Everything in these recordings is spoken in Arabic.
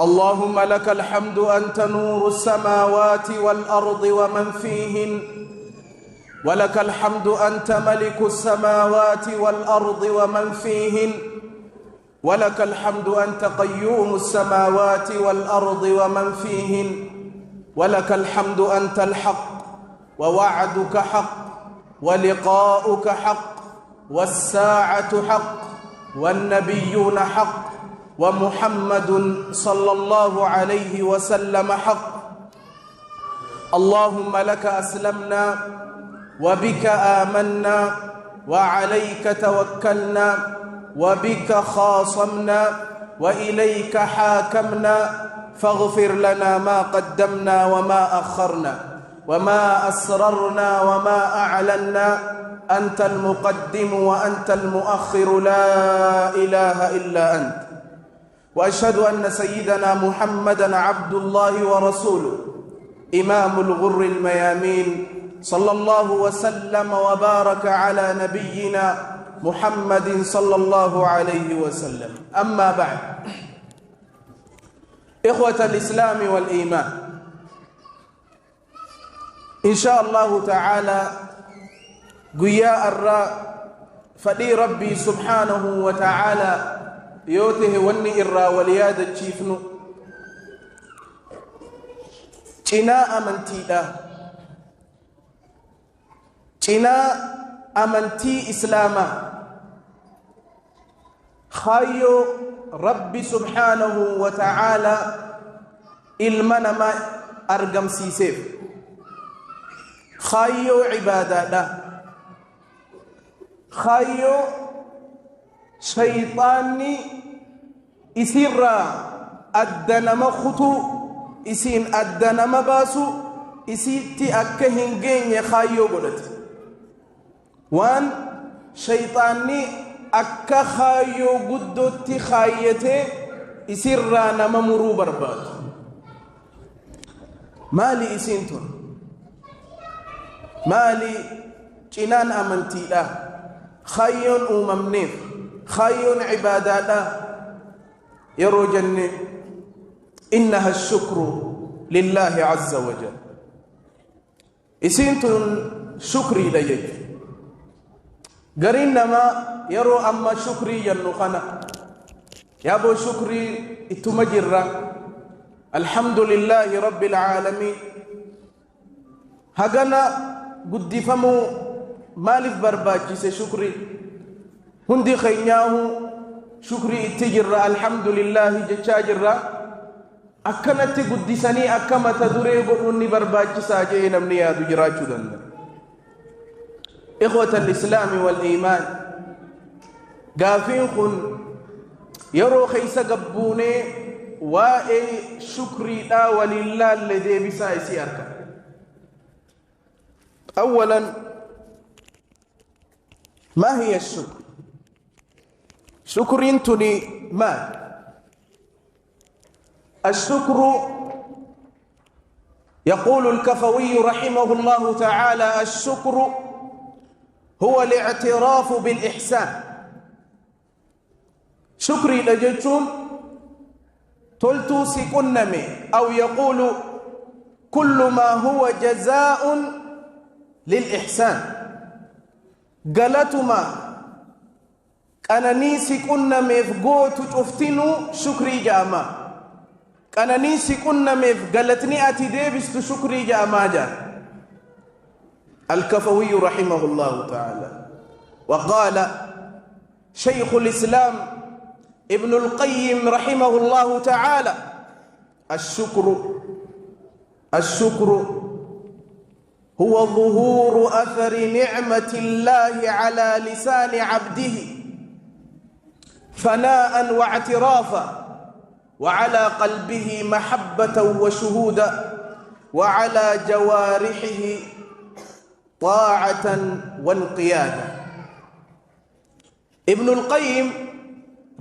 اللهم لك الحمد أنت نور السماوات والأرض ومن فيهن، ولك الحمد أنت ملك السماوات والأرض ومن فيهن، ولك الحمد أنت قيوم السماوات والأرض ومن فيهن، ولك الحمد أنت الحق ووعدك حق ولقاؤك حق والساعة حق والنبيون حق ومحمد صلى الله عليه وسلم حق. اللهم لك أسلمنا وبك آمنا وعليك توكلنا وبك خاصمنا وإليك حاكمنا، فاغفر لنا ما قدمنا وما أخرنا وما أسررنا وما أعلنا، أنت المقدم وأنت المؤخر، لا إله إلا أنت. وأشهد أن سيدنا محمدًا عبد الله ورسوله إمام الغر الميامين، صلى الله وسلم وبارك على نبينا محمد صلى الله عليه وسلم. أما بعد، إخوة الإسلام والإيمان، إن شاء الله تعالى قياء الراء فدي ربي سبحانه وتعالى يوته وني الراء وليادة تشيفنو جناء أمنتي إسلاما خايو ربي سبحانه وتعالى المنما أرقم سيسيف خايو عبادة خايو شيطاني إسر أدنما خطو إسين أدنما باسو إسيتي أكهن جين خايو قلت وان شيطاني أكا خايو قدوتي خايته إسر نما مرو برباد مالي إسينتون مالي جنان أمنتي لا خايون أممنيف خايون عباداتا يرو جنة إنها الشكر لله عز وجل. إسينتون شكري ليك قرين ما يرو أما شكري ينخنا يابو شكري اتمجر الحمد لله رب العالمين هقنا قد فمو مالف برباجي شكري هندي خيناه شكري اتجر الحمد لله جتاجر أكنت قد سني أكما تدري قلني برباجي ساجي نمني يا دجراج دن. إخوة الإسلام والإيمان، قافين خن يرو خيس قبوني وإي شكري لا ولله الذي بسايسي أركا. أولا، ما هي الشكر؟ شكر انتني ما الشكر؟ يقول الكفوي رحمه الله تعالى: الشكر هو الاعتراف بالإحسان. شكري لجتم تلتو سكنمي، أو يقول كل ما هو جزاء للإحسان. قالتما أنني سكنمي فقوت تفتنو شكري جاما، أنني سكنمي قالتني أتي ديبست شكري جاما جا. الكفوي رحمه الله تعالى. وقال شيخ الإسلام ابن القيم رحمه الله تعالى: الشكر هو ظهور أثر نعمة الله على لسان عبده ثناء واعترافا، وعلى قلبه محبة وشهودا، وعلى جوارحه طاعة وانقيادا. ابن القيم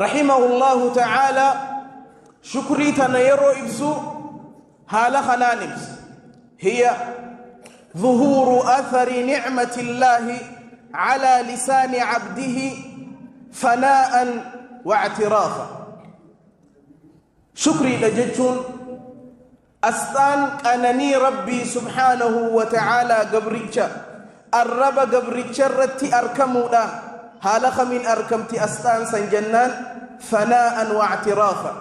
رحمه الله تعالى شكري تنيرو إبسو هالا خنانبس هي ظهور أثر نعمة الله على لسان عبده ثناء واعترافا. شكري لجتون أستان أنني ربي سبحانه وتعالى قبرتشا الرب قبرتشا رتي أركمونا هالخ من أركمتي أستان سنجنان ثناء واعترافا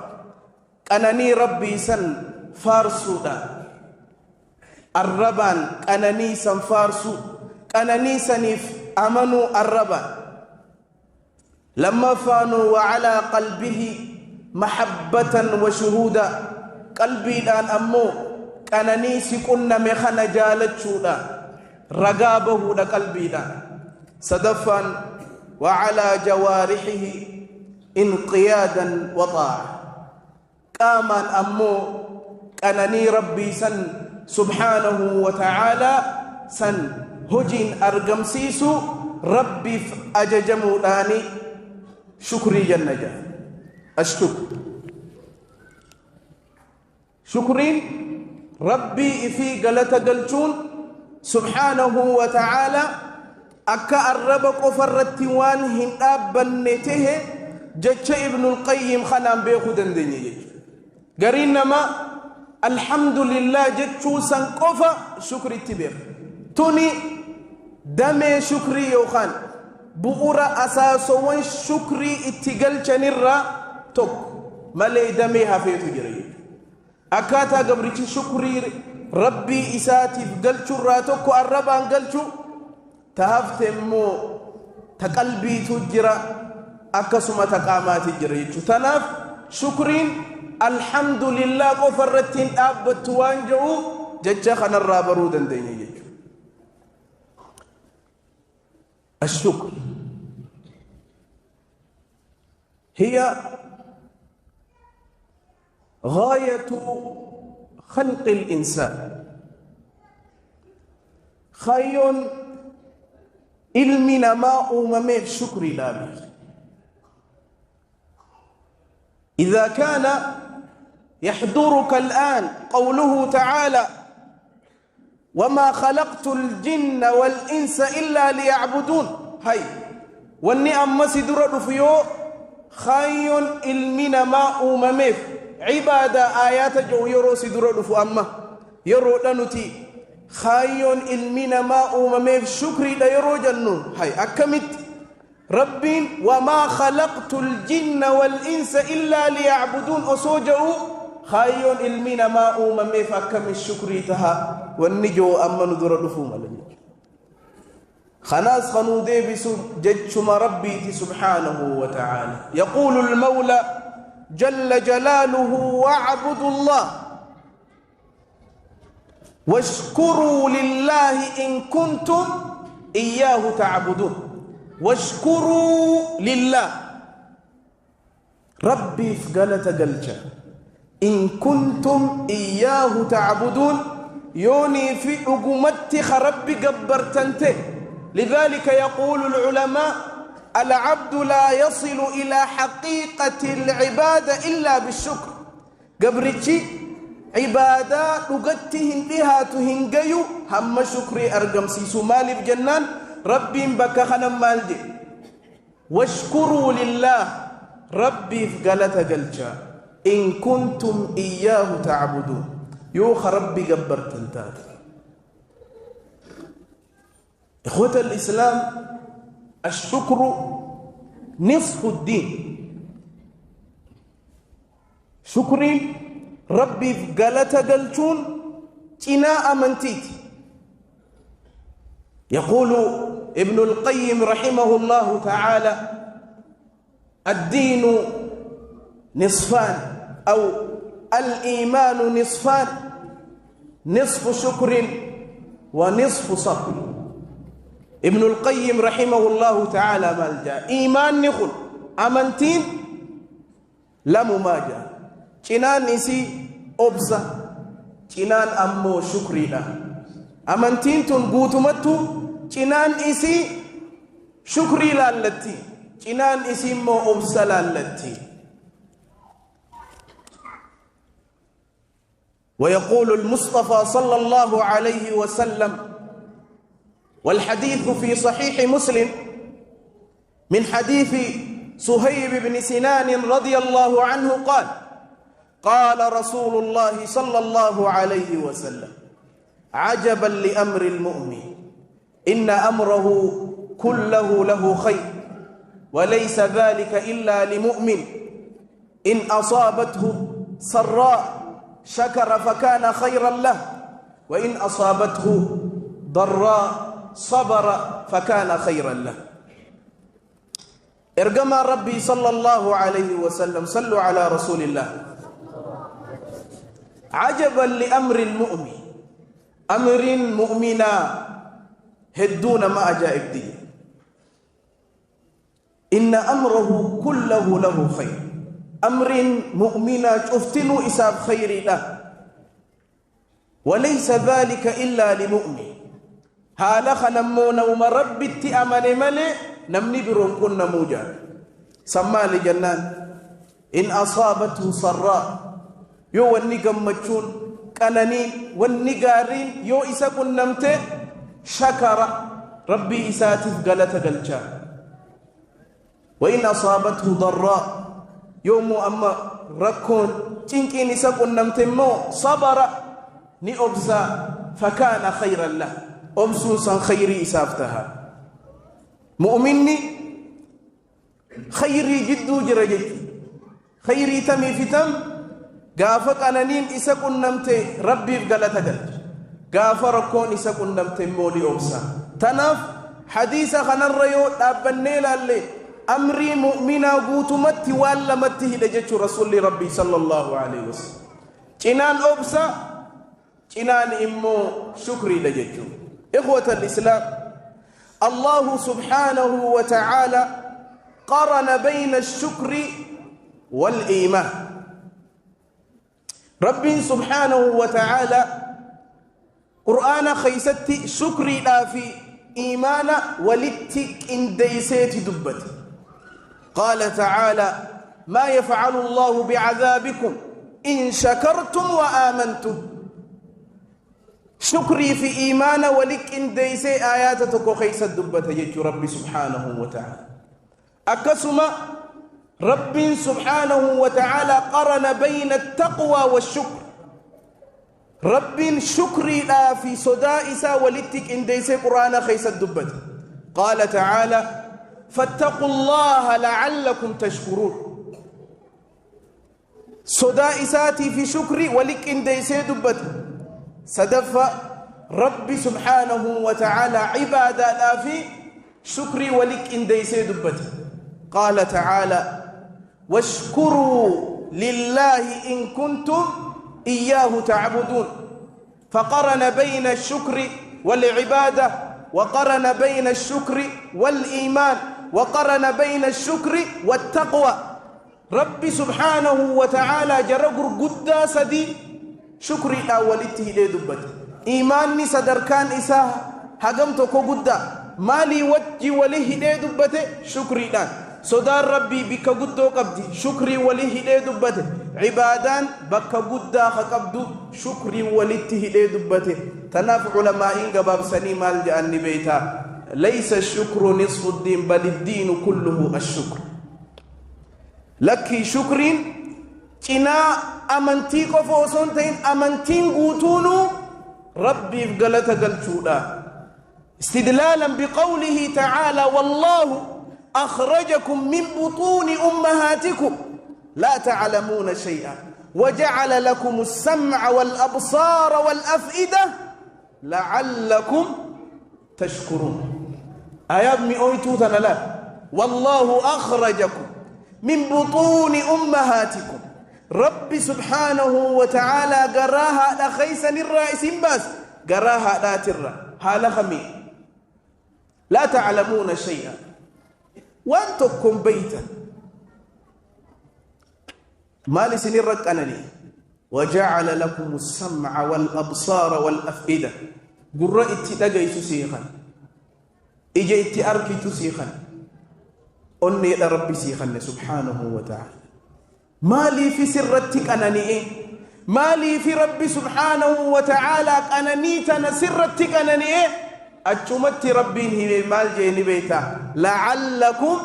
أنني ربي سن فارسونا الربان أنني سن فارسو أنني سنف أمنوا الربان لما فانوا وعلى قلبه محبة وشهودا قلبي الآن أمو أنني سكن مخنا جالت شودا رقابه لقلبي الآن صدفا وعلى جوارحه انقيادا وطاعة كامان أمو أنني ربي سن سبحانه وتعالى سن هجين أرقمسيسو ربي أججمو لاني شكري جنجا الشكر شكرين ربي في قلت قلتون سبحانه وتعالى أكا الرب قفرتوان هناب بنته جتش ابن القيم خنام بيخدن دنيا قرينما الحمد لله جتشو سنقفا شكري تبير توني دمي شكري يوخان بؤرا أساسوان شكري اتقل چنرا توك مالي دمي هفيتو جري أكاتا قبرتي شكري ربي إساتي قلتو راتوكو الربان قلتو تهفتمو تقلبي تجرى أكسما تقامات جري تناف شكرين الحمد لله قفرتين أبت وانجو ججا خنا الرابرود ديني الشكر هي غاية خلق الإنسان خيون علمنا ما أممه شكر لابد إذا كان يحضرك الآن قوله تعالى وما خلقت الجن والإنس إلا ليعبدون هاي والنعم مسدر فيو خيون علمنا ما أممه عبادة آيات جو يرو سدر أما يرو لنتي خيون علمنا ما أممه شكري لا يرو جنون هاي أكمت ربين وما خلقت الجن والإنس إلا ليعبدون أسوجوا خيون علمنا ما أممه فأكم الشكري تها والنجو أما نذر دفوما لنجو خناس خنودي بسو ججم ربي سبحانه وتعالى يقول المولى جل جلاله واعبدوا الله واشكروا لله إن كنتم إياه تعبدون واشكروا لله ربي فقلت قلجة إن كنتم إياه تعبدون يوني في أقومتي خربي قبرتنته لذلك يقول العلماء العبد لا يصل إلى حقيقة العبادة إلا بالشكر قبرتي عبادات لغتهم بها تهنجيو هم شكري أرقم سيسو مالي بجنان ربي بك خنم مالدي واشكروا لله ربي فقلت قلجا إن كنتم إياه تعبدون يوخ ربي قبرتن تاتي إخوة الإسلام الشكر نصف الدين شكري ربي قالت قلتون تناء منتيت يقول ابن القيم رحمه الله تعالى الدين نصفان أو الإيمان نصفان نصف شكر ونصف صبر ابن القيم رحمه الله تعالى مالجا إيمان نخل أمنتين لا مماجا جنان إسي أبسا جنان أمو شكري لا أمنتين تنبوت متو جنان إسي شكري لا التي جنان إسي مو أبسا لا التي ويقول المصطفى صلى الله عليه وسلم والحديث في صحيح مسلم من حديث صهيب بن سنان رضي الله عنه قال قال رسول الله صلى الله عليه وسلم عجبا لأمر المؤمن إن أمره كله له خير وليس ذلك إلا لمؤمن إن أصابته سراء شكر فكان خيرا له وإن أصابته ضراء صبر فكان خيرا له. إرجما ربي صلى الله عليه وسلم صلوا على رسول الله. عجبا لأمر المؤمن أمر مؤمنا هدون ما أجائب دي إن أمره كله له خير أمر مؤمنا شفتنوا إساب خير له وليس ذلك إلا لمؤمن هالا خنمونا وما ربي اتأمن ملي نمني برون كنا موجا سمى لجنان إن أصابته سراء يو ونقم مجون كاننين والنقارين يو إساكن نمته شكر ربي إساتف قلت قلتا وإن أصابته ضراء يوم أما ركون تنكين إساكن نمتمو صبر نأبسا فكان خيرا له أبسوسا خيري إسافتها مؤمني خيري جدو جرجت خيري تمي في تم قافك أنانين إساكن نمتي ربي بقلت قلت غافركون إسكن نمتم مولي أوسا تناف حديث خنريو أبنيل اللي أمري مؤمنا قوتمت ولا مته لجت رسول ربي صلى الله عليه وسلم جنان أوسا جنان إمو شكري لجت. إخوة الإسلام الله سبحانه وتعالى قرن بين الشكر والإيمان. ربي سبحانه وتعالى قرآن خيستي شكري لا في إيمانا ولتك إن ديسيت دبت. قال تعالى ما يفعل الله بعذابكم إن شكرتم وآمنتم. شكري في إيمانا ولك إن ديسي آياتك خيست دبت يجي ربي سبحانه وتعالى. أكسم ربي سبحانه وتعالى قرن بين التقوى والشكر. رب شكري لا في صدائسا ولتك إن ديسي قرآن خيس الدبت. قال تعالى فاتقوا الله لعلكم تشكرون. صدائساتي في شكري ولك إن ديسي دبت. سدف رب سبحانه وتعالى عبادة لا في شكري ولك إن ديسي دبت. قال تعالى واشكروا لله إن كنتم إياه تعبدون. فقرن بين الشكر والعبادة وقرن بين الشكر والإيمان وقرن بين الشكر والتقوى. ربي سبحانه وتعالى جرقر قد سدي شكري أولته لدبت إيماني صدركان إساه هقمتك قد مالي وجي وله لدبت شكري لان صدار ربي بك قدو قبدي شكري وليه ليه دبته عبادان بك قدا خقبدو شكري ولته ليه دبته. تناف علماء قباب سني مال جاني بيتا ليس الشكر نصف الدين بل الدين كله الشكر. لك شكرين كنا أمنتي كفوسونتين أمنتين قوتونو ربي بقلت قلتولا استدلالا بقوله تعالى والله أخرجكم من بطون أمهاتكم لا تعلمون شيئا وجعل لكم السمع والأبصار والأفئدة لعلكم تشكرون. آيات مئويتو ثنلا والله أخرجكم من بطون أمهاتكم. رب سبحانه وتعالى قراها لخيسا الرئيس بس قراها لا ترى هالخمي لا تعلمون شيئا وأنتم بيتا ما لسنرك أنا لي وجعل لكم السمع والأبصار والأفئدة. قرأت تجي تسيخا إجيت أركي تسيخا أني ربي سيخا سبحانه وتعالى. ما لي في سرتك أنا إيه ما لي في ربي سبحانه وتعالى أنا نيتنا سرتك أنا إيه أجمت ربي هي مال جيني بيتا لعلكم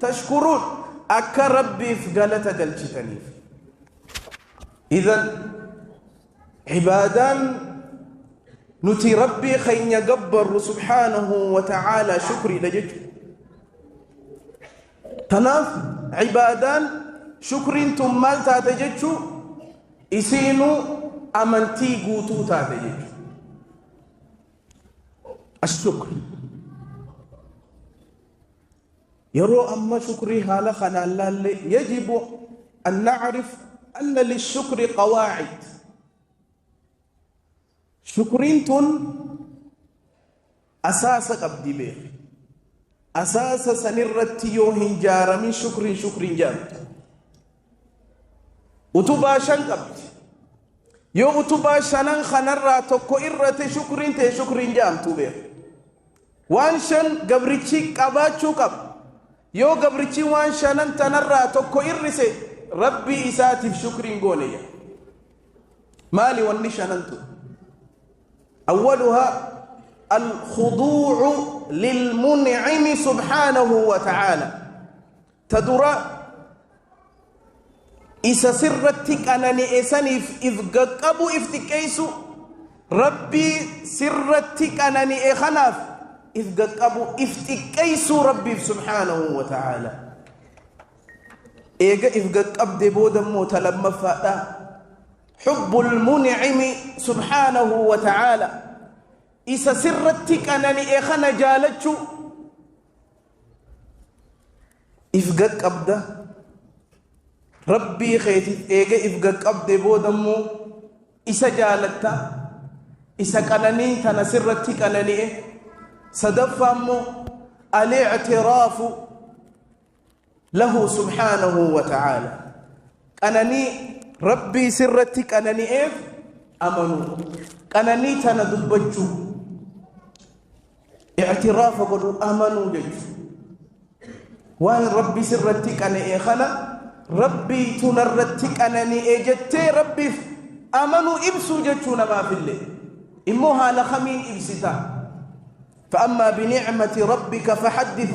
تشكرون. أك ربي في قالت قلتني. إذن عبادان نتي ربي خين يقبر سبحانه وتعالى شكري لجج تناف عبادان شكرين تمال تاتجج إسينو أمنتي قوتو تاتجج الشكر يرو أما شكري هالا خنا يجب أن نعرف أن للشكر قواعد شكرين تن أساس قبدي بيه أساس سنرت يوهن جار من شكر جار وتباشن قبد يو وتباشن خنرا تكو إرت شكر جام تبيه وانشن قبرتشي قباتشو قب يو قبرتشي وانشن تنرا تكو إرسي ربي إساتي في شكر قولي مالي والنشننتو أولها الخضوع للمنعم سبحانه وتعالى تدرى إسا سرتك أنني إساني إذ قبو إفتكيسو ربي سرتك أنني إخناف إذ قبو إفتكيسو ربي سبحانه وتعالى إيجا إذ قب دبودا متلم فأدا حب المنعم سبحانه وتعالى إسا سرتك أنني إخنا جالتشو إفقك أبدا ربي خيتي إيجا إفقك أبدا بودمو إسا جالتا إسا كانني تنا سرتك أنني صدفامو الاعتراف له سبحانه وتعالى أنني ربي سرتك أنني إف أمنوا أنني تندبجو اعتراف قلوا أمنوا جيش وان ربي سرتك أنني إخنا ربي تنرتك أنني إجت ربي أمنوا إبسوا جتشونا ما في الليل إموها لخمين إبستا فأما بنعمة ربك فحدث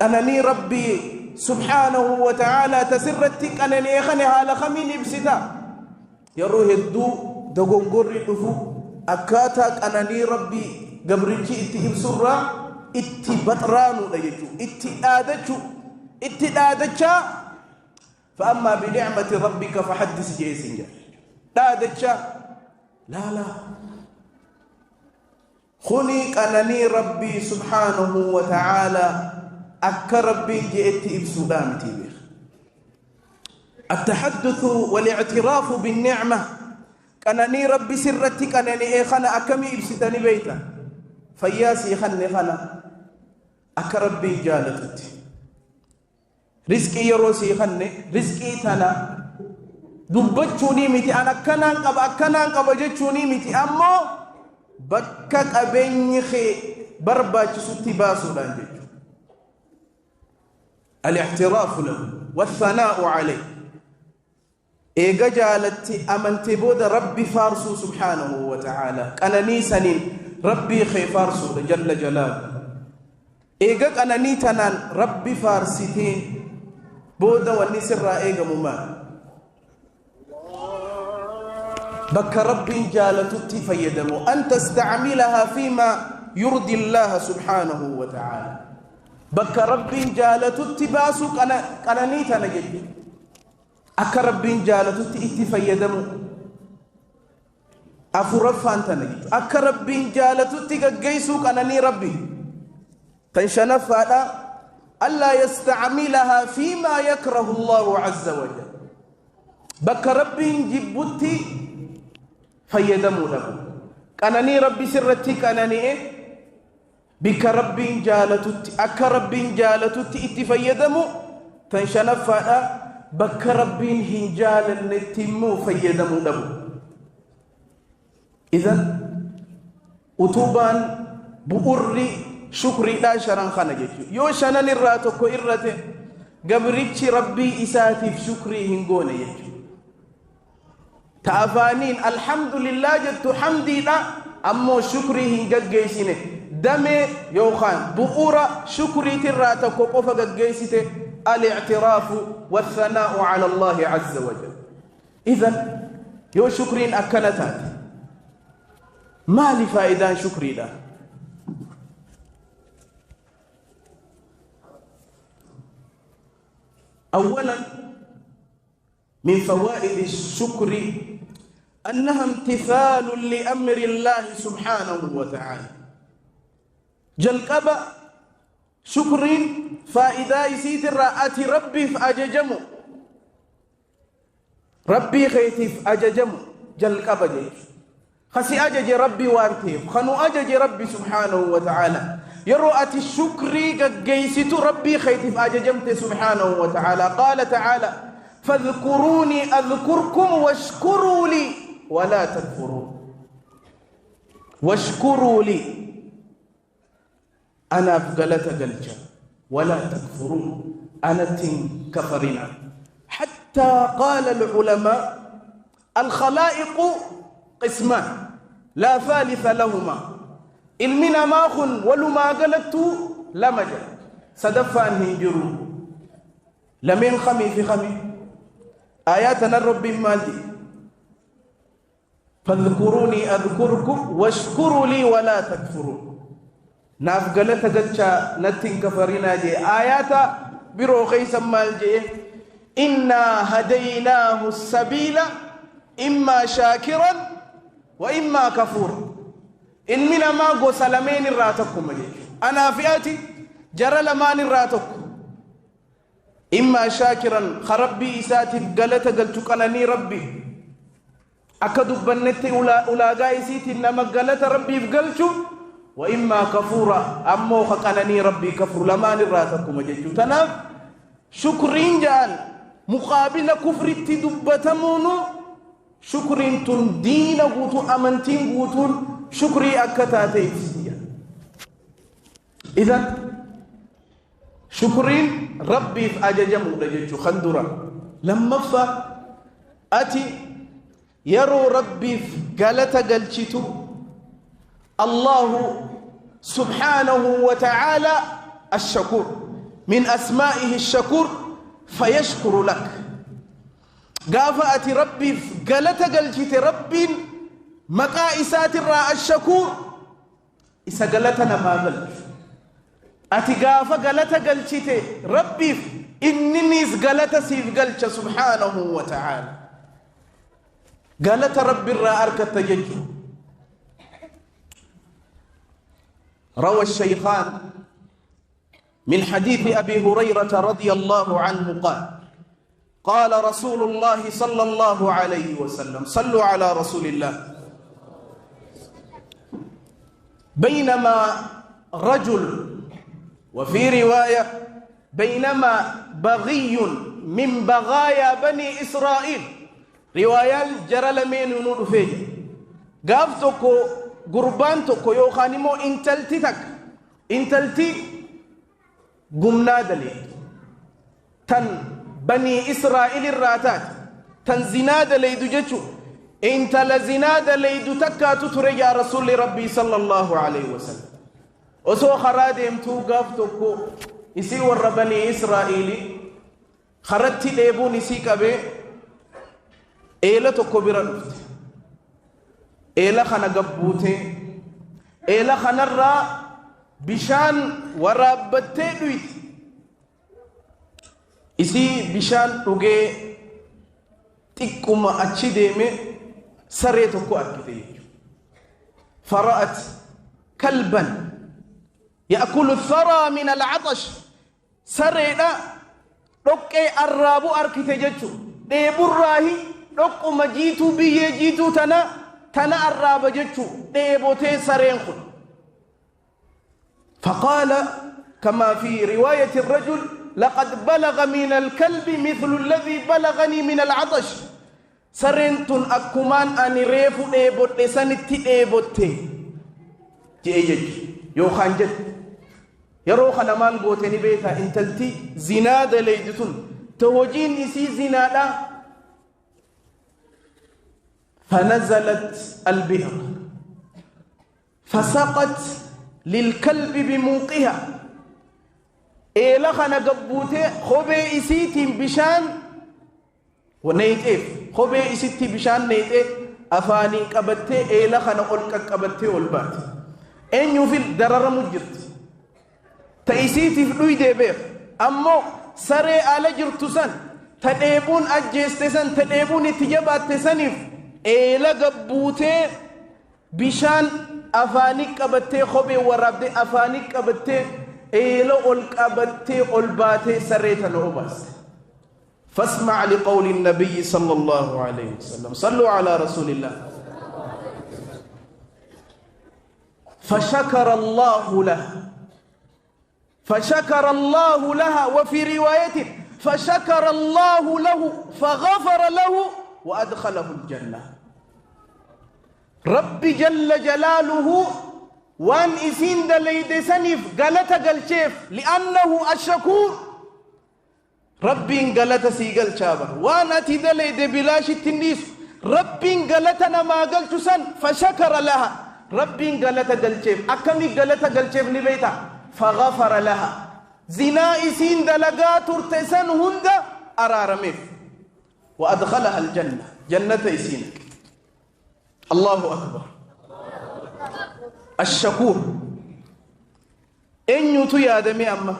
أنني ربي سبحانه وتعالى تسرتك أنني إخنها لخمين إبستا يروه الدو دقنقر الدفو أكاتك أنني ربي قبرتي إتي إبسرا إتي بطرانو ليجو إتي آدتشا فأما بنعمة ربك فحدث جيسنجا آدتشا لا خلق أنني ربي سبحانه وتعالى أكربي جئت إبسودام تيبير التحدث والاعتراف بالنعمة كأنني ربي سرتك أنني إخنا أكمي إبسدني بيتا فياسي خني خنا أكربي جالتت رزقي يروسي خني رزقي تنا دبجوني متي أنا كنان قب جتوني متي أمو بكك أبيني خي برباج ستي باسو لانجي الاعتراف له والثناء عليه إيجا جالتي أمنتي بود ربي فارسو سبحانه وتعالى أنني سنين ربي خي فارسو جل جلاله إيجا أنني تنان ربي فارسيتين بود والنسر إيجا ممان بك ربي جالتي فيدمو أن تستعملها فيما يرضي الله سبحانه وتعالى بك ربي جالتو تباسو قنانيتا نجد أك ربي جالتو تفيدمو أفرفانتا نجد أك ربي جالتو تقيسو قناني ربي تنشنف هذا ألا يستعملها فيما يكره الله عز وجل بك ربي جبتي فيدمو له قناني ربي سرتي قناني بك ربي جالتت أك ربي جالتت اتفيدمو تنشنفا بك ربي هنجال النتمو فيدمو دمو إذن أتوبان بؤري شكري لا شران خانجي يو شنان الراتو كو إرته قبرتش ربي إساتي في شكري هنقون يجي تافانين الحمد لله جدت حمدي لا أمو شكري هنجيسيني دمي يوخان بؤورا شكري تراتا كوكوفا جيسيته الاعتراف والثناء على الله عز وجل إذن يو شكرين أكنتات ما لفائدان شكري له أولا من فوائد الشكر أنها امتثال لأمر الله سبحانه وتعالى جلقبا شكرين فائدة يسيت الرأتي ربي فأججمو ربي خيتف أججمو جلقبا جيش خسي أجج ربي وانتيف خنو أجج ربي سبحانه وتعالى يرؤت الشكري قيسيت ربي خيتف أججمت سبحانه وتعالى قال تعالى فاذكروني أذكركم واشكروا لي ولا تكفرون واشكروا لي أنا فقلت قلجا ولا تكفرون أنا كفرنا حتى قال العلماء الخلائق قسمان لا ثالث لهما المنا ماخن ولما قلت لمجا صدفا هنجروا لمن خمي في خمي آياتنا الرب مالدي فاذكروني أذكركم واشكروا لي ولا تكفرون نافقلت قلتا نتن كفرنا جي آيات برو خيسا مال جي إنا هديناه السبيل إما شاكرا وإما كفورا إن من ما قو سلمين الراتكم أنا فئتي جرى لمان الراتكم إما شاكرا خربي إساتي قلت قلتك أنني ربي أكدب بنت أولا قايسيتي إنما قلت ربي بقلتو وإما كفورا أمو خقنني ربي كفر لمان الراتكم جيتو تناف شكرين جان مقابل كفر تدبتمونو شكرين تن دين قوتو أمنتين قوتو شكري أكتاتي إذا شكرين ربي أججمو لجيتو خندرا لما أتي يرو ربي قالت قلتو الله سبحانه وتعالى الشكور من أسمائه الشكور فيشكر لك قافأت ربي قالت قلتي ربي مقائسات الراء الشكور إسا قالتنا ما قلت أتي قافة قالت قلتي ربي إنني قالت سيف قلت سبحانه وتعالى قالت ربي الراء أركت تججو روى الشيخان من حديث أبي هريرة رضي الله عنه قال قال رسول الله صلى الله عليه وسلم صلوا على رسول الله بينما رجل وفي رواية بينما بغي من بغايا بني إسرائيل رواية جرى من نور فيج قافتكو قربان تكو يوخانيمو انتلتي تك انتلتي قمنا دلي تن بني إسرائيل الراتات تن زناد ليدو جتشو انت لزناد ليدو تكا تتري يا رسول ربي صلى الله عليه وسلم وسو خراد امتو قافتكو يسي ور بني إسرائيلي خردتي ليبو نسي كبه إيلا تكو برنفت إيلا خنا قبوتي إيلا خنا الرا بشان ورابتي دويت إسي بشان توغي تكوما أتشي ديمي سريتكو أكتي فرأت كلبا يأكل الثرى من العطش سرينا روكي الرابو أركتي جتشو ديبو الراهي روكو مجيتو بيجيتو تنا الراب جتشو ديبوتي سرين خل فقال كما في رواية الرجل لقد بلغ من الكلب مثل الذي بلغني من العطش سرنتن أكمان أني ريفو ديبوت سنتي ديبوتي جيجج يو خانجت يرو خنمان بوتني بيتا انتلتي زناد ليدتن توجين إسي زنادا فنزلت البئر فسقت للكلب بموقها إيلا خنا قبوتي خبي إسيتين بشان ونيتيف kophee isitti bishaan neexee afaanii qabattee eela kana ol qaqqabattee ol baate eenyuufil dararamu jirti ta isiitiif dhuydee beek ammoo saree ala jirtu san ta dheebuun ajjeeste san ta dheebuun itti jabaatte saniif eela gabbuutee bishaan afaanii qabattee kophee waraabdee afaanii qabattee eela ol qabattee ol baatee saree tana obaaste. فاسمع لقول النبي صلى الله عليه وسلم صلوا على رسول الله فشكر الله لها وفي رواية فشكر الله له فغفر له وأدخله الجنة. رب جل جلاله وان إسين دليد سنف قالت قلشيف لأنه الشكور ربين قالت سيقل شابه وانا تدلي دي بلاش التنيس ربين قالتنا ما قلت سن فشكر لها ربين قالت قلشيف أكمي قالت قلشيف نبيتا فغفر لها زنا إسين دلقات ارتسن هند أرارميف وأدخلها الجنة جنة إسينك. الله أكبر. الشكور إن يتو يا دمي أما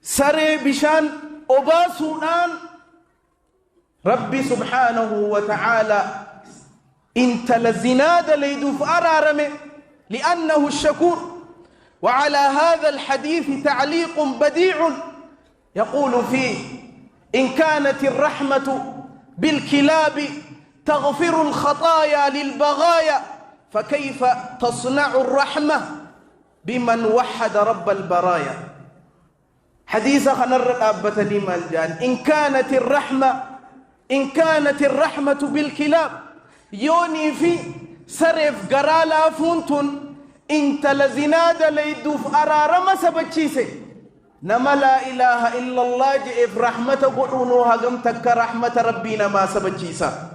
سري بشان أباسونان ربي سبحانه وتعالى انت لزناد ليدوف أرارمه لأنه الشكور. وعلى هذا الحديث تعليق بديع يقول فيه إن كانت الرحمة بالكلاب تغفر الخطايا للبغايا فكيف تصنع الرحمة بمن وحد رب البرايا. حديث خنر أبتني مالجان إن كانت الرحمة بالكلاب يوني في سرف قرالا فونتون انت لزناد ليدوف أرارما سبتشيسي نما لا إله إلا الله جئف رحمة قلونوها قمتك رحمة ربنا ما سبتشيسا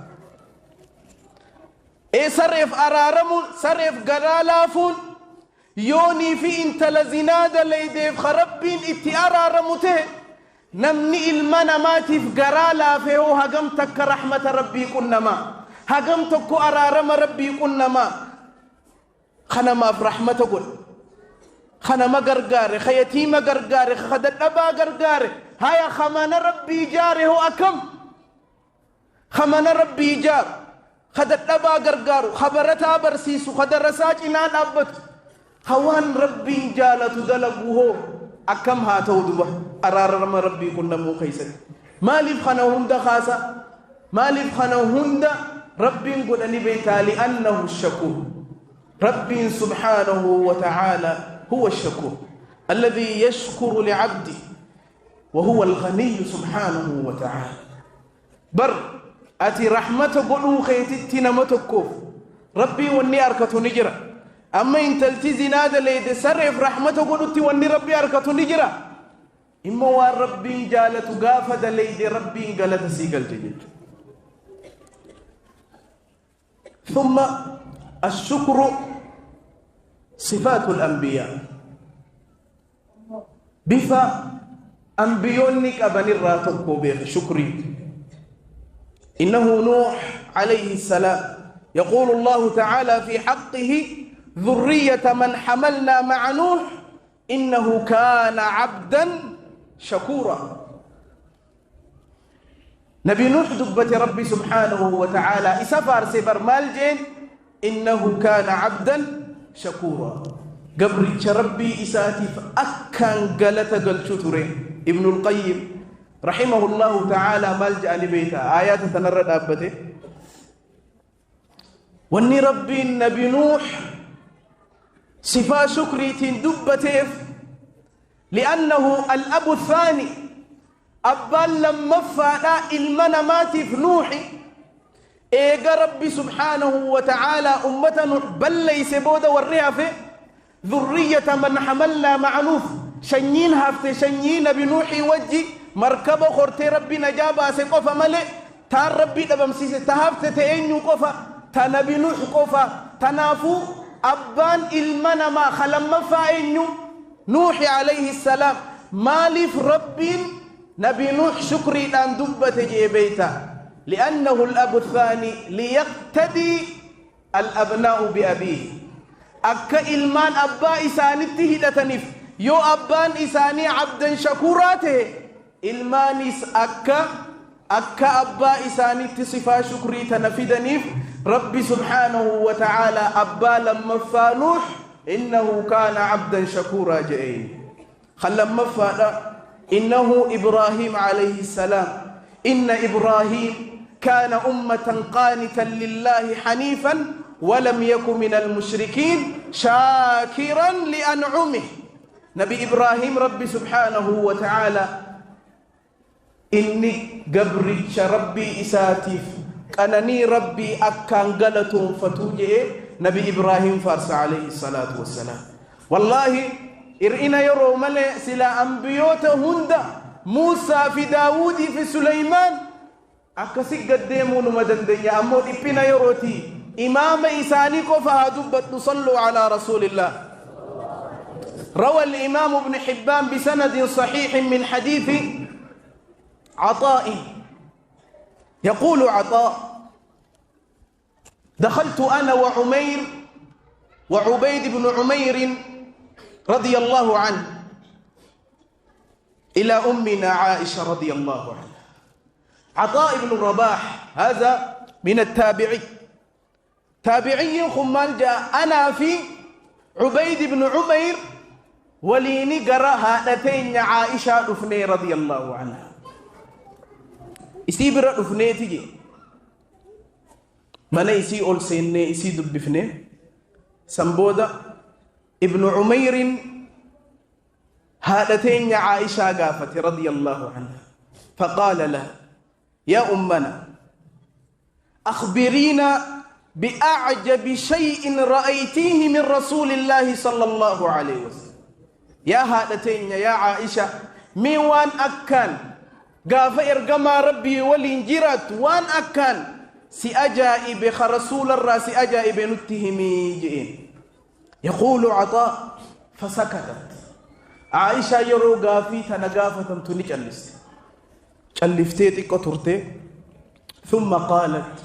سرف أرارمو سرف قرالا فون يوني في انت لزناد ليديف خربين اتئارا رمته نمني المنا ماتي في قرالا فيهو هقمتك رحمة ربي كنما هقمتك أرارم ربي كنما خنما في رحمة قل خنما قرقاري خيتيم قرقاري خدد أبا قرقاري هيا خمان ربي جاري هو أكم خمان ربي جار خدد أبا قرقارو خبرتها برسيسو خدر رساج إنان أبت خوان ربي جالة دلقوه أكم هاتو دبا أرارم ربي كنا مو خيسد مالف خنا هند خاصة مالف خنا هند ربي قل أني بيتا لأنه الشكور. ربي سبحانه وتعالى هو الشكور الذي يشكر لعبده وهو الغني سبحانه وتعالى. بر أتي رحمة قلو خيتتنا متكوف ربي وني أركة نجرة أما إن تلتزي نادى ليد سرف رحمته قلت واني ربي أركة نجرة إما وان ربي جالت غافد ليد ربي قالت سيقل جيد. ثم الشكر صفات الأنبياء بفا أنبيونك أبني الراتب بيخ شكري. إنه نوح عليه السلام يقول الله تعالى في حقه ذرية من حملنا مع نوح إنه كان عبدا شكورا. نبي نوح دبة ربي سبحانه وتعالى إسفار سبر مالجين إنه كان عبدا شكورا. قبر ربي إساتي فأكان قلت قلشترين. ابن القيم رحمه الله تعالى ملجأ لبيته آيات تنرد أبته واني ربي النبي نوح صفا شكري تندبته لأنه الأب الثاني أبال لما فانا المنامات في نوحي إيقا ربي سبحانه وتعالى أمة نوح بل ليس بود وريها في ذرية من حملنا مع نوح شنين هفت شنين بنوحي وجي مركبة خورتي ربي نجابة سقفة ملئ تار ربي دبمسيس تهفت تأينيو قفة تنبي نوح قفة تنافو أبان المنما خلما فأينيو نوح عليه السلام مالف ربي نبي نوح شكري لان دبة جيبيتا لأنه الأب الثاني ليقتدي الأبناء بأبيه أكا إلمان أبا إساني تهدتنف يو أبان إساني عبدا شكوراته إلمان أكا أبا إساني تصفى شكري تنفدنف ربي سبحانه وتعالى أبا لما فانوح إنه كان عبدا شكورا جئين لما فانا إنه إبراهيم عليه السلام إن إبراهيم كان أمة قانتا لله حنيفا ولم يكن من المشركين شاكرا لأنعمه نبي إبراهيم ربي سبحانه وتعالى إني قبرتش ربي إساتيف أنني ربي أكان غلطهم فتوجئ نبي إبراهيم فارس عليه الصلاة والسلام والله إرئنا يرو ملئ سلا أنبيوت هندا موسى في داود في سليمان أكسي قدمون مدن دنيا أمود إبنا يروتي إمام إسانيكو فهدبت صلوا على رسول الله روى الإمام ابن حبان بسند صحيح من حديث عطاء يقول عطاء دخلت أنا وعبيد بن عمير رضي الله عنه إلى أمنا عائشة رضي الله عنها عطاء بن الرباح هذا من تابعي خمال جاء أنا في عبيد بن عمير وليني قرأ هاتين عائشة رفني رضي الله عنها إسي برا رفني تجي من إسي أول سيني إسي دبفني سنبودا ابن عمير هاتين عائشة قافت رضي الله عنها فقال لها يا أمنا أخبرينا بأعجب شيء رأيتيه من رسول الله صلى الله عليه وسلم يا هاتين يا عائشة ميوان أكان قاف إرقما ربي والإنجرات وان أكان سأجائب خرسول الراس أجائب نتهمي جئين يقول عطاء فسكتت عائشة يرو قافي تنقافة تنك اللفتيتك وترتي ثم قالت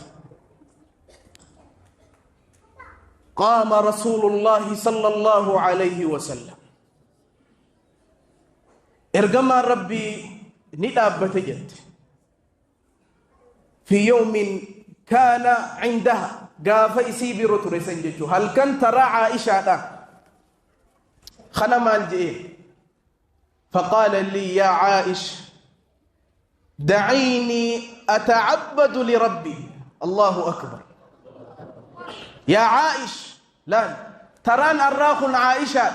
قام رسول الله صلى الله عليه وسلم إرقما ربي ندابة جد في يوم كان عندها قاف إسيبي رترسن جدو هل كان ترى عائشة خنما الجئين فقال لي يا عائش دعيني أتعبد لربي الله أكبر يا عائش لا تران الراخ عائشة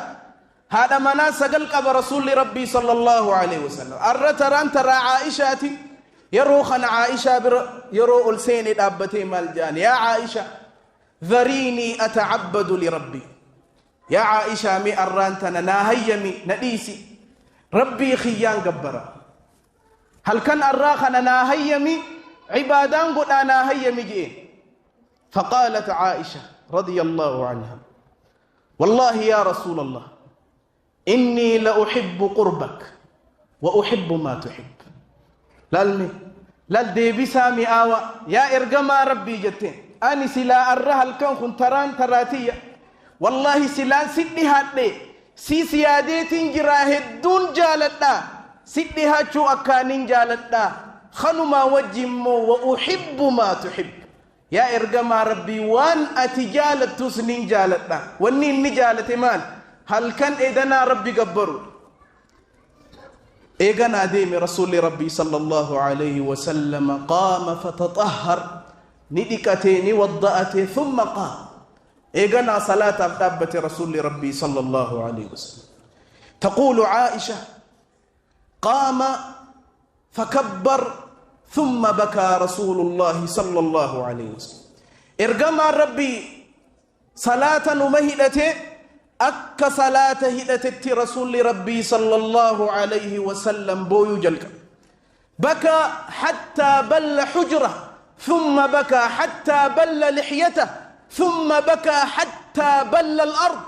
هذا مناس قلق برسول ربي صلى الله عليه وسلم تران ترى عائشة يروخن عائشة يرو السين الأبتي مالجان يا عائشة ذريني أتعبد لربي يا عائشة مي أرانتنا ناهيمي نديسي ربي خيان قبرا هل كان أراخنا ناهيمي عبادان قد ناهيمي جئين فقالت عائشة رضي الله عنها والله يا رسول الله إني لأحب قربك وأحب ما تحب للدي بسامي آوى يا إرقما ربي جتين أني سلا أرها الكون خنتران تراتية والله سلا سدي هاتي سيادات جراهدون جالتنا سدي هاتشو أكانين جالتنا خنما وجمو وأحب ما تحب يا إرقما ربي وان أتجالت تسنين جالتنا وانين نجالت مال هل كان إذنا ربي قبروا إيغانا ديمي رسول ربي صلى الله عليه وسلم قام فتطهر ندكتين وضأتي ثم قام إيغانا صلاة أبتابة رسول ربي صلى الله عليه وسلم تقول عائشة قام فكبر ثم بكى رسول الله صلى الله عليه وسلم إرقما ربي صلاة مهدته أك صلاة هدتت رسول ربي صلى الله عليه وسلم بويو جلك بكى حتى بل حجره ثم بكى حتى بل لحيته ثم بكى حتى بل الأرض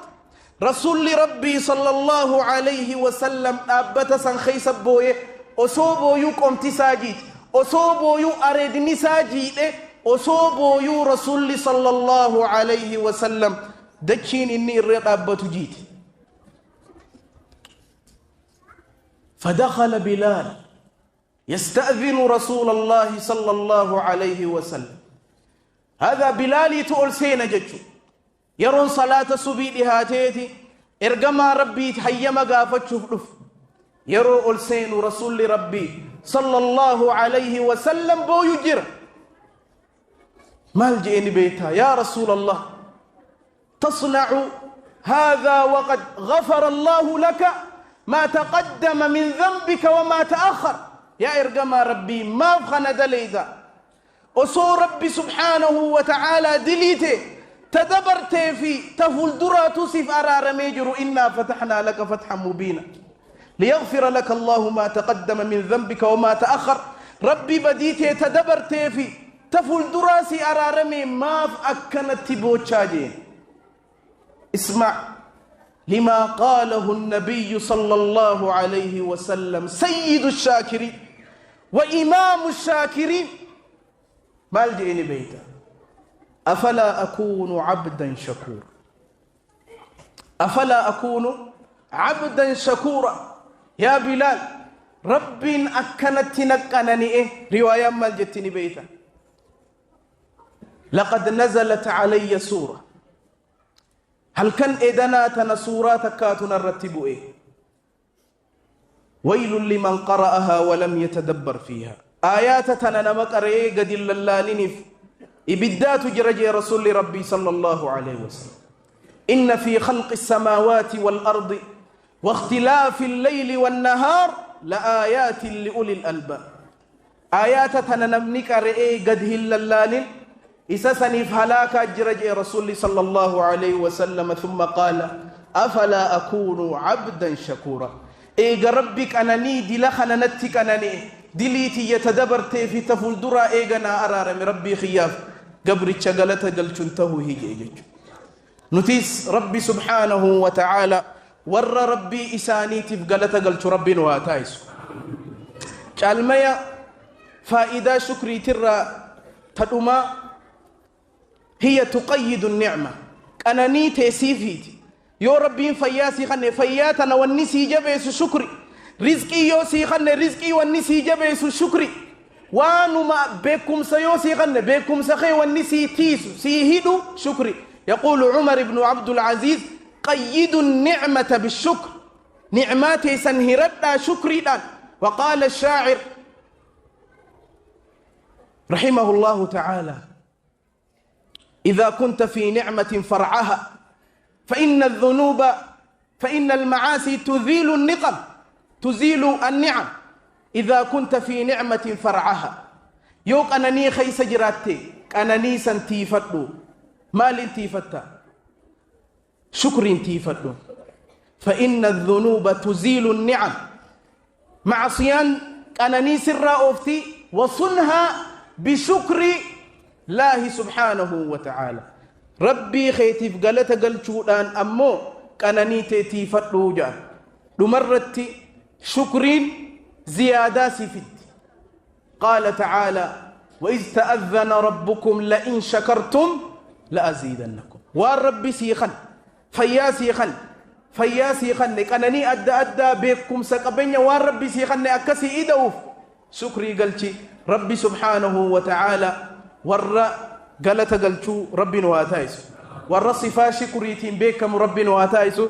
رسول ربي صلى الله عليه وسلم أبت سنخيس بويه أصوبو يقوم تساجيت أصوبوا يو أريد نساجي أصوبوا يو رسول صلى الله عليه وسلم دجين إني الرقابة جيت. فدخل بلال يستأذن رسول الله صلى الله عليه وسلم. هذا بلال يتقول سينا جتشو يرون صلاة سبيل هاتيتي إرقما ربي تحيما قافت شوف يرو ألسين رسول ربي صلى الله عليه وسلم بو يجر مال جئني بيتها يا رسول الله تصنع هذا وقد غفر الله لك ما تقدم من ذنبك وما تأخر. يا إرقما ربي ما فخنا دليدا أصو ربي سبحانه وتعالى دليته تدبرت في تفول درا تصف أرار ميجر إنا فتحنا لك فتحا مبينا ليغفر لك الله ما تقدم من ذنبك وما تأخر. ربي بديته تدبرت في تفول دراسي أرار مي ما أكنت تبوتشاجين. اسمع لما قاله النبي صلى الله عليه وسلم سيد الشاكرين وإمام الشاكرين. ما الجئني بيتا أفلا أكون عبدا شكورا أفلا أكون عبدا شكورا. يا بلال رب أكنت نكنني رواية ما الجتني بيتا لقد نزلت علي سورة هل كان إدنا تنسورات كاتنا الرتب ويل لمن قرأها ولم يتدبر فيها. آيات تننمك أرئي قد اللالين إبدات جرجي رسول ربي صلى الله عليه وسلم إن في خلق السماوات والأرض واختلاف الليل والنهار لآيات لأولي الألباب. آيات تننمك أرئي قد اللالين إسسني فهلاك جرجي رسول صلى الله عليه وسلم ثم قال أفلا أكون عبدا شكورا. إيغا ربك أنني دلخنا نتك أنني دليتي يتدبرت في تفول درا إيغنا أرارم ربي خياف قبر تشغلت قلتنته هي نتيس ربي سبحانه وتعالى ور ربي إساني تفقلت قلت ربي نواتايس كالمية فائدة شكري ترى تدوما هي تقيد النعمة أنني تسيفيتي يو ربي فياسي خني فياتنا والنسي جبيس شكري رزقي يوسي خني رزقي والنسي جبيس شكري وانو ما بكم سيوسي خني بكم سخي والنسي تيسو سيهدو شكري. يقول عمر بن عبد العزيز قيدوا النعمة بالشكر نعماتي سنهرتا شكري دان. وقال الشاعر رحمه الله تعالى إذا كنت في نعمة فرعها فإن الذنوب فإن المعاصي تزيل النقم تزيل النعم. إذا كنت في نعمة فرعها يوك أنني خيس جراتي أنني سنتيفتو مال انتيفتا شكر انتيفتو فإن الذنوب تزيل النعم معصيان أنني سر أوفتي وصنها بشكر الله سبحانه وتعالى. ربي خيتيف قالت قلتشودان أمو كانني تيتيفت لوجا دمرت شكرين زيادة سفت. قال تعالى وإذ تأذن ربكم لئن شكرتم لأزيدنكم. والرب سيخن فياسي خن كانني أدى بكم سكبنيا والرب سيخن أكسي إدوف شكري قلتي ربي سبحانه وتعالى ور قالت قلتو ربي نواتايسو ور صفا شكريتين بكم ربي نواتايسو